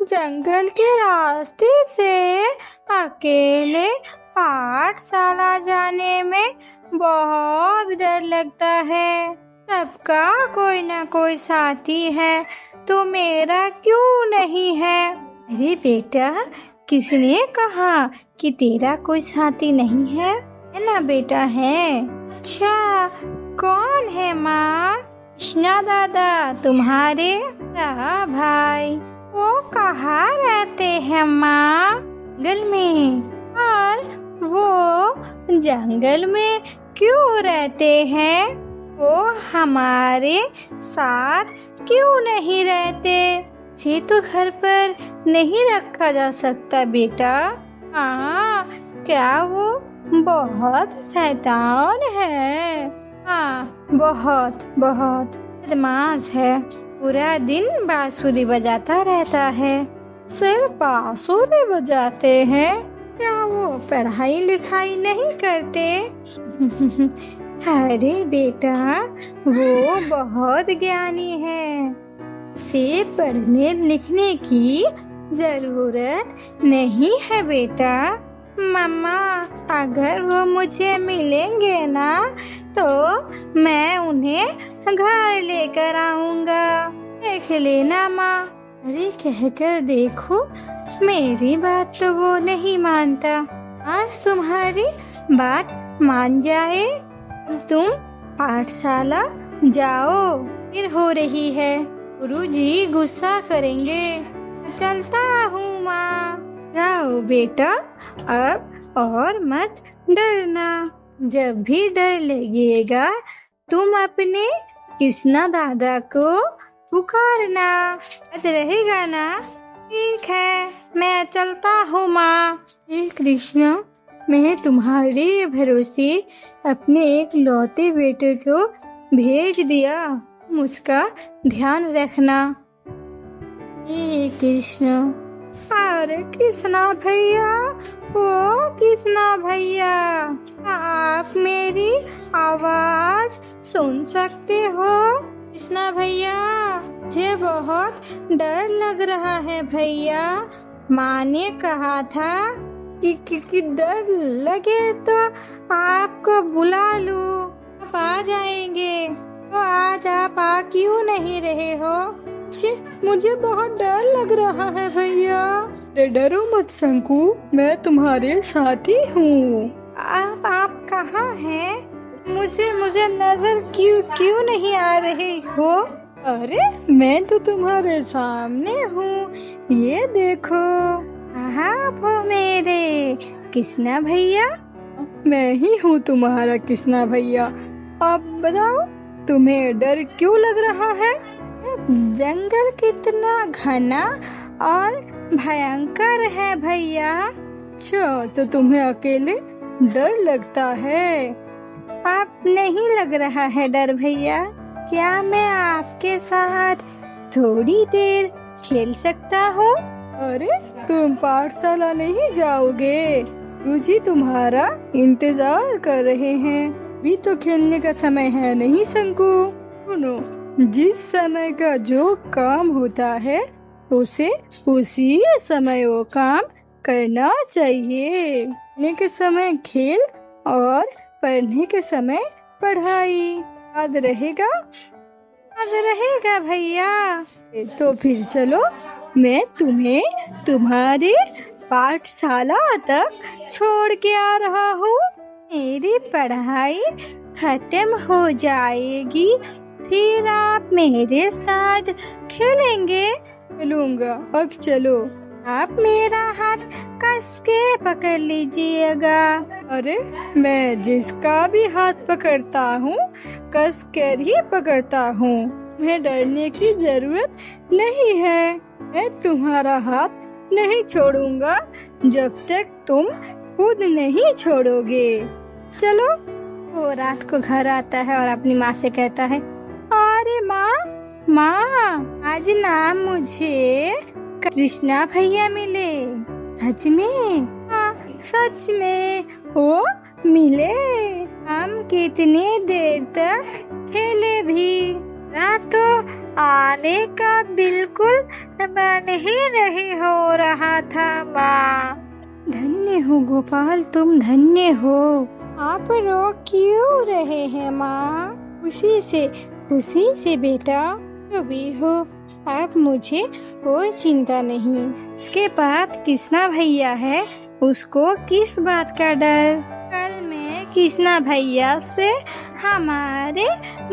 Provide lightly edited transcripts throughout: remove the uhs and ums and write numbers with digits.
जंगल के रास्ते से अकेले पाठशाला जाने में बहुत डर लगता है। सबका कोई ना कोई साथी है, तो मेरा क्यों नहीं है? अरे बेटा, किसने कहा कि तेरा कोई साथी नहीं है? है ना बेटा, है। अच्छा, कौन है माँ? कृष्णा दादा, तुम्हारे भाई। वो कहाँ रहते हैं माँ? जंगल में। और वो जंगल में क्यों रहते हैं? वो हमारे साथ क्यों नहीं रहते? इसे तो घर पर नहीं रखा जा सकता बेटा। हाँ, क्या वो बहुत शैतान है? हाँ, बहुत बहुत बदमाश है। पूरा दिन बांसुरी बजाता रहता है। सिर्फ बांसुरी बजाते हैं? क्या वो पढ़ाई लिखाई नहीं करते? अरे बेटा, वो बहुत ज्ञानी है। उसे पढ़ने लिखने की जरूरत नहीं है बेटा। मम्मा, अगर वो मुझे मिलेंगे ना, तो मैं उन्हें घर लेकर आऊंगा। देख लेना माँ। अरे कहकर देखो, मेरी बात तो वो नहीं मानता। आज तुम्हारी बात मान जाए, तुम पाठशाला जाओ। फिर हो रही है, गुरुजी गुस्सा करेंगे। चलता हूँ माँ। जाओ बेटा, अब और मत डरना। जब भी डर लगेगा, तुम अपने कृष्णा दादा को पुकारना। याद रहेगा ना? ठीक है, मैं चलता हूँ माँ। हे कृष्णा, मैं तुम्हारे भरोसे अपने एक लौते बेटे को भेज दिया। उसका ध्यान रखना। हे कृष्ण। अरे कृष्णा भैया, ओ कृष्णा भैया, आप मेरी आवाज सुन सकते हो? कृष्णा भैया, मुझे बहुत डर लग रहा है भैया। माँ ने कहा था कि डर लगे तो आपको बुला लूं, आप आ जाएंगे। तो आज आप आ क्यों नहीं रहे हो? मुझे बहुत डर लग रहा है भैया। डरो मत शंकु, मैं तुम्हारे साथ ही हूँ। आप कहाँ हैं? मुझे नजर क्यों नहीं आ रही हो? अरे मैं तो तुम्हारे सामने हूँ, ये देखो। कहाँ हो मेरे कृष्णा भैया? मैं ही हूँ तुम्हारा कृष्णा भैया। आप बताओ, तुम्हें डर क्यों लग रहा है? जंगल कितना घना और भयंकर है भैया। अच्छा, तो तुम्हें अकेले डर लगता है? आप नहीं लग रहा है डर भैया। क्या मैं आपके साथ थोड़ी देर खेल सकता हूँ? अरे तुम पाठशाला नहीं जाओगे? गुरुजी तुम्हारा इंतजार कर रहे हैं। अभी तो खेलने का समय है नहीं शंकु। सुनो, जिस समय का जो काम होता है, उसे उसी समय वो काम करना चाहिए। खेलने के समय खेल और पढ़ने के समय पढ़ाई। याद रहेगा? याद रहेगा भैया। तो फिर चलो, मैं तुम्हें तुम्हारे पाठशाला तक छोड़ के आ रहा हूँ। मेरी पढ़ाई खत्म हो जाएगी, फिर आप मेरे साथ खेलेंगे। चलूंगा, अब चलो। आप मेरा हाथ कस के पकड़ लीजिएगा। अरे मैं जिसका भी हाथ पकड़ता हूँ, कस कर ही पकड़ता हूँ। तुम्हें डरने की जरूरत नहीं है। मैं तुम्हारा हाथ नहीं छोड़ूंगा जब तक तुम खुद नहीं छोड़ोगे। चलो। वो रात को घर आता है और अपनी माँ से कहता है, अरे माँ, आज ना मुझे कृष्णा भैया मिले। सच में? हाँ, सच में वो मिले। हम कितनी देर तक खेले भी। रात तो आने का बिल्कुल मन ही नहीं हो रहा था माँ। धन्य हो गोपाल, तुम धन्य हो। आप रो क्यों रहे हैं माँ? खुशी से बेटा, जो भी हो अब मुझे कोई चिंता नहीं। इसके बाद कृष्णा भैया है, उसको किस बात का डर? कल मैं कृष्णा भैया से हमारे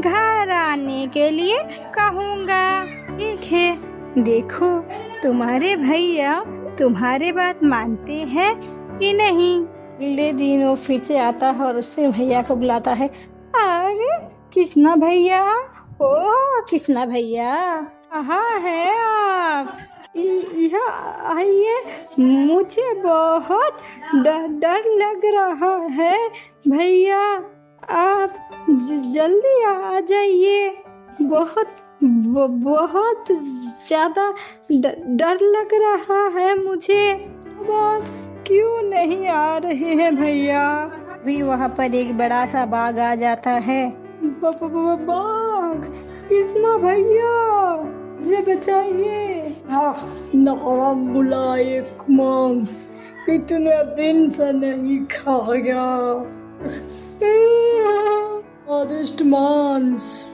घर आने के लिए कहूँगा। ठीक है, देखो तुम्हारे भैया तुम्हारे बात मानते हैं कि नहीं। अगले दिन वो फिर से आता है और उससे भैया को बुलाता है। अरे कृष्णा भैया, ओ कृष्णा भैया, कहाँ है आप? यहाँ आइए, मुझे बहुत डर लग रहा है भैया, आप जल्दी आ जाइए। बहुत ज्यादा डर लग रहा है मुझे। अब आप क्यों नहीं आ रहे हैं भैया? भी वहाँ पर एक बड़ा सा बाघ आ जाता है। बाघ, कृष्णा भैया, मुझे बचाइए। नारायण मांस कितने दिन से नहीं खाया, स्वादिष्ट मांस।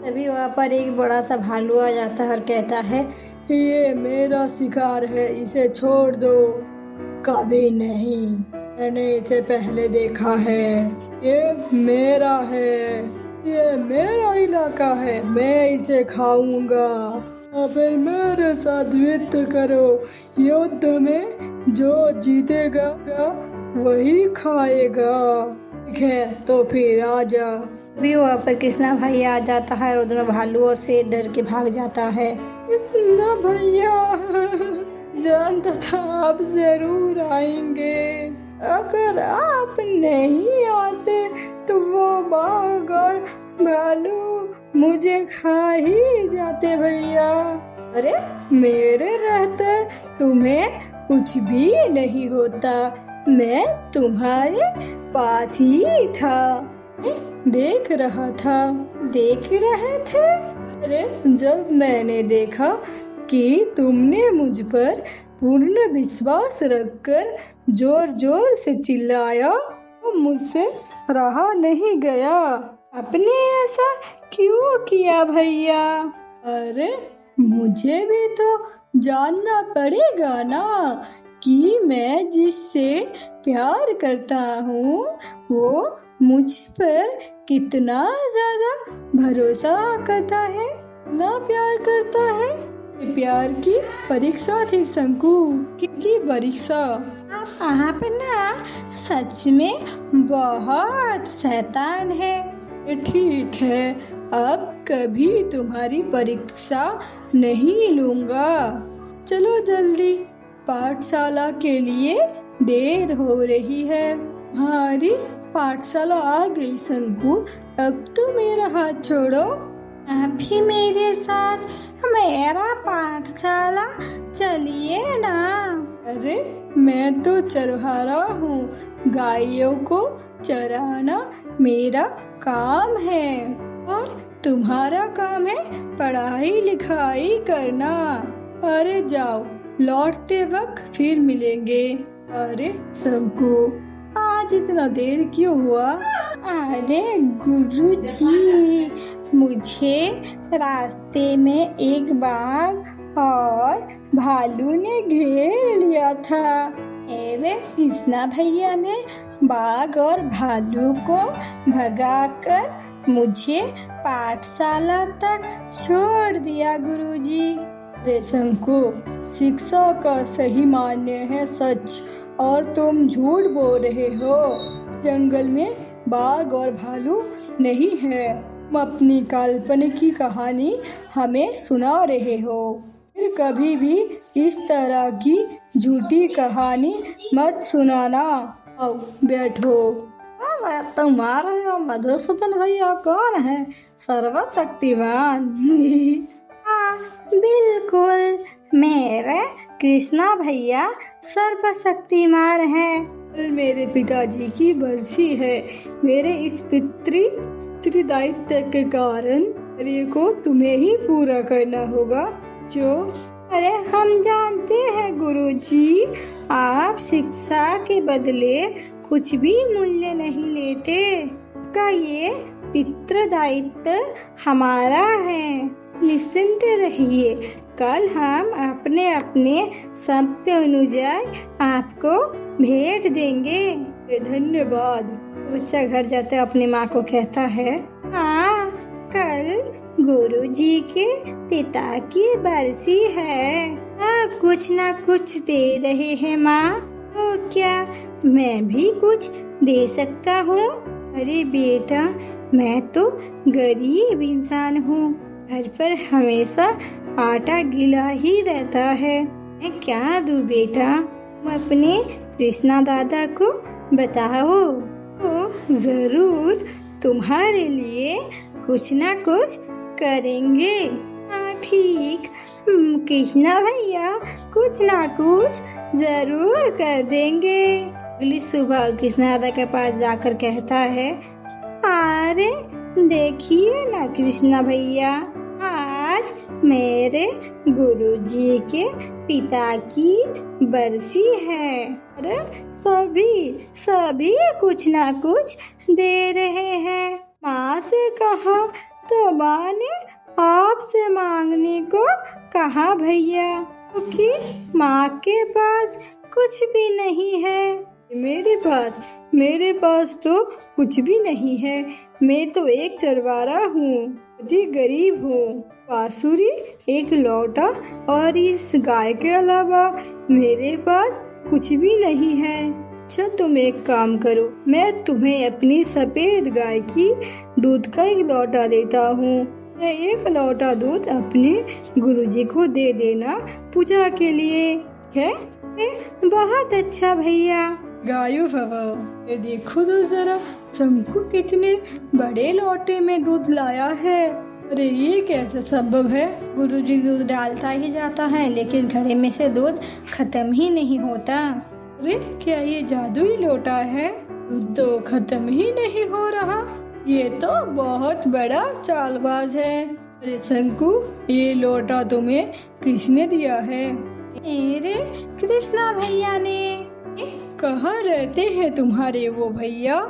तभी वहाँ पर एक बड़ा सा भालू आ जाता है और कहता है, ये मेरा शिकार है, इसे छोड़ दो। कभी नहीं, मैंने इसे पहले देखा है। ये मेरा है, ये मेरा इलाका है, मैं इसे खाऊंगा। और फिर मेरे साथ युद्ध करो। युद्ध में जो जीतेगा वही खाएगा। ठीक है, तो फिर आजा। भी वहाँ पर कृष्णा भैया आ जाता है और दोनों भालू और शेर डर के भाग जाता है। कृष्णा भैया, जानता था आप जरूर आएंगे। अगर आप नहीं आते तो वो बाघ और भालू मुझे खा ही जाते भैया। अरे मेरे रहते तुम्हें कुछ भी नहीं होता, मैं तुम्हारे पास ही था, देख रहा था। देख रहे थे? अरे जब मैंने देखा कि तुमने मुझ पर पूर्ण विश्वास रखकर जोर जोर से चिल्लाया तो मुझसे रहा नहीं गया। आपने ऐसा क्यों किया भैया? अरे मुझे भी तो जानना पड़ेगा ना कि मैं जिससे प्यार करता हूँ वो मुझ पर कितना ज्यादा भरोसा करता है, ना प्यार करता है। प्यार की परीक्षा थी शंकु, की परीक्षा। आप ना सच में बहुत शैतान है। ठीक है, अब कभी तुम्हारी परीक्षा नहीं लूंगा। चलो जल्दी, पाठशाला के लिए देर हो रही है। हमारी पाठशाला आ गई शंकु, अब तो मेरा हाथ छोड़ो। आप भी मेरे साथ मेरा पाठशाला चलिए ना। अरे मैं तो चरवाहा हूँ, गायों को चराना मेरा काम है और तुम्हारा काम है पढ़ाई लिखाई करना। अरे जाओ, लौटते वक्त फिर मिलेंगे। अरे शंकु, आज इतना देर क्यों हुआ? अरे गुरुजी, मुझे रास्ते में एक बाघ और भालू ने घेर लिया था। अरे कृष्णा भैया ने बाघ और भालू को भगाकर मुझे पाठशाला तक छोड़ दिया गुरुजी। अरे शंकु, शिक्षा का सही मान्य है सच और तुम झूठ बोल रहे हो। जंगल में बाघ और भालू नहीं है, तुम अपनी काल्पनिक की कहानी हमें सुना रहे हो। फिर कभी भी इस तरह की झूठी कहानी मत सुनाना। आओ बैठो। अरे तुम्हारे मधुसूदन भैया कौन है? सर्वशक्तिमान। हाँ बिल्कुल, मेरे कृष्णा भैया सर्वशक्तिमान है। कल मेरे पिताजी की बरसी है। मेरे इस पितृदायित्व के कारण कार्य को तुम्हें ही पूरा करना होगा। जो अरे हम जानते हैं गुरुजी, आप शिक्षा के बदले कुछ भी मूल्य नहीं लेते। का ये पितृदायित्व हमारा है। निश्चिंत रहिए, कल हम अपने अपने शब्द अनुसार आपको भेंट देंगे। धन्यवाद। बच्चा घर जाते अपनी माँ को कहता है, हाँ कल गुरुजी के पिता की बरसी है। आप कुछ ना कुछ दे रहे हैं माँ, तो क्या मैं भी कुछ दे सकता हूँ? अरे बेटा, मैं तो गरीब इंसान हूँ, घर पर हमेशा आटा गीला ही रहता है। मैं क्या दूँ बेटा? तुम अपने कृष्णा दादा को बताओ, तो जरूर तुम्हारे लिए कुछ ना कुछ करेंगे। हाँ ठीक, कृष्णा भैया कुछ ना कुछ जरूर कर देंगे। अगली सुबह कृष्णा दादा के पास जाकर कहता है, अरे देखिए ना कृष्णा भैया, आज मेरे गुरुजी के पिता की बरसी है। अरे सभी कुछ ना कुछ दे रहे हैं। माँ से कहा तो माँ ने आपसे मांगने को कहा भैया, क्योंकि माँ के पास कुछ भी नहीं है। मेरे पास तो कुछ भी नहीं है। मैं तो एक चरवारा हूँ, अति गरीब हूँ। बांसुरी, एक लौटा और इस गाय के अलावा मेरे पास कुछ भी नहीं है। अच्छा तुम एक काम करो, मैं तुम्हें अपनी सफेद गाय की दूध का एक लौटा देता हूँ। एक लौटा दूध अपने गुरुजी को दे देना पूजा के लिए है। बहुत अच्छा भैया। गायो बाबा, ये देखो तो जरा, शंकु कितने बड़े लोटे में दूध लाया है। अरे ये कैसे संभव है? गुरुजी दूध डालता ही जाता है, लेकिन घड़े में से दूध खत्म ही नहीं होता। अरे क्या ये जादुई लोटा है? दूध तो खत्म ही नहीं हो रहा। ये तो बहुत बड़ा चालबाज है। अरे शंकु, ये लोटा तुम्हें किसने दिया है? मेरे कृष्णा भैया ने। कहाँ रहते हैं तुम्हारे वो भैया?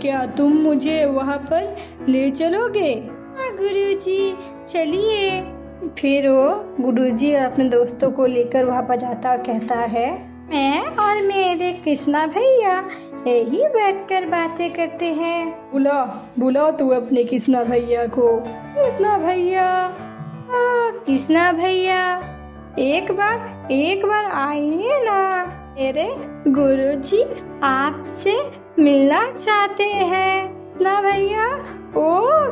क्या तुम मुझे वहाँ पर ले चलोगे? हाँ गुरुजी, चलिए। फिर वो गुरुजी अपने दोस्तों को लेकर वहाँ पर जाता, कहता है, मैं और मेरे कृष्णा भैया यही बैठकर बातें करते हैं। बुला तू अपने कृष्णा भैया को। कृष्णा भैया, कृष्णा भैया, एक बार आइए ना। मेरे गुरुजी आपसे मिलना चाहते हैं। कृष्णा भैया, ओ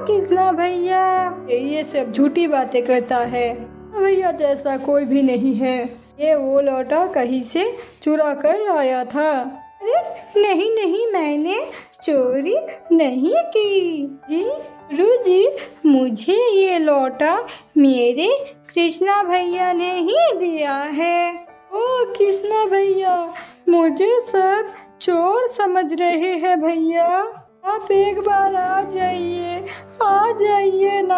कृष्णा भैया। ये सब झूठी बातें करता है। भैया जैसा कोई भी नहीं है। ये वो लौटा कहीं से चुरा कर लाया था। अरे नहीं, मैंने चोरी नहीं की जी। गुरुजी, मुझे ये लौटा मेरे कृष्णा भैया ने ही दिया है। ओ कृष्णा भैया, मुझे सब चोर समझ रहे हैं भैया। आप एक बार आ जाइए ना।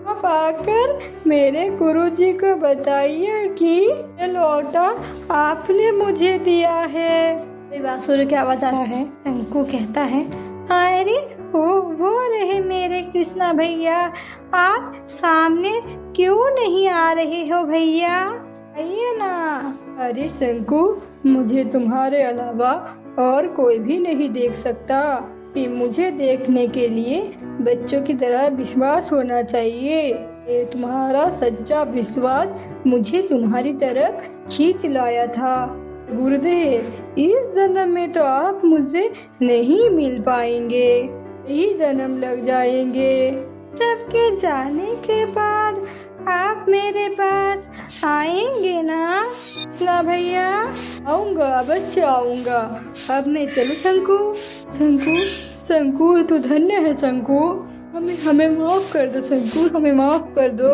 आप आकर मेरे गुरुजी को बताइए कि ये लौटा आपने मुझे दिया है। बांसुरी की आवाज आ रहा है। शंकु कहता है, अरे वो रहे मेरे कृष्णा भैया, आप सामने क्यों नहीं आ रहे हो भैया? आइए ना। अरे शंकु, मुझे तुम्हारे अलावा और कोई भी नहीं देख सकता। कि मुझे देखने के लिए बच्चों की तरह विश्वास होना चाहिए। ये तुम्हारा सच्चा विश्वास मुझे तुम्हारी तरफ खींच लाया था। गुरुदेव, इस जन्म में तो आप मुझे नहीं मिल पाएंगे, यही जन्म लग जाएंगे। सबके जाने के बाद आप मेरे पास आएंगे ना कृष्णा भैया? आऊंगा, अवश्य आऊंगा। अब मैं चलूं शंकु, तो धन्य है शंकु। हमें माफ कर दो शंकु, हमें माफ कर दो।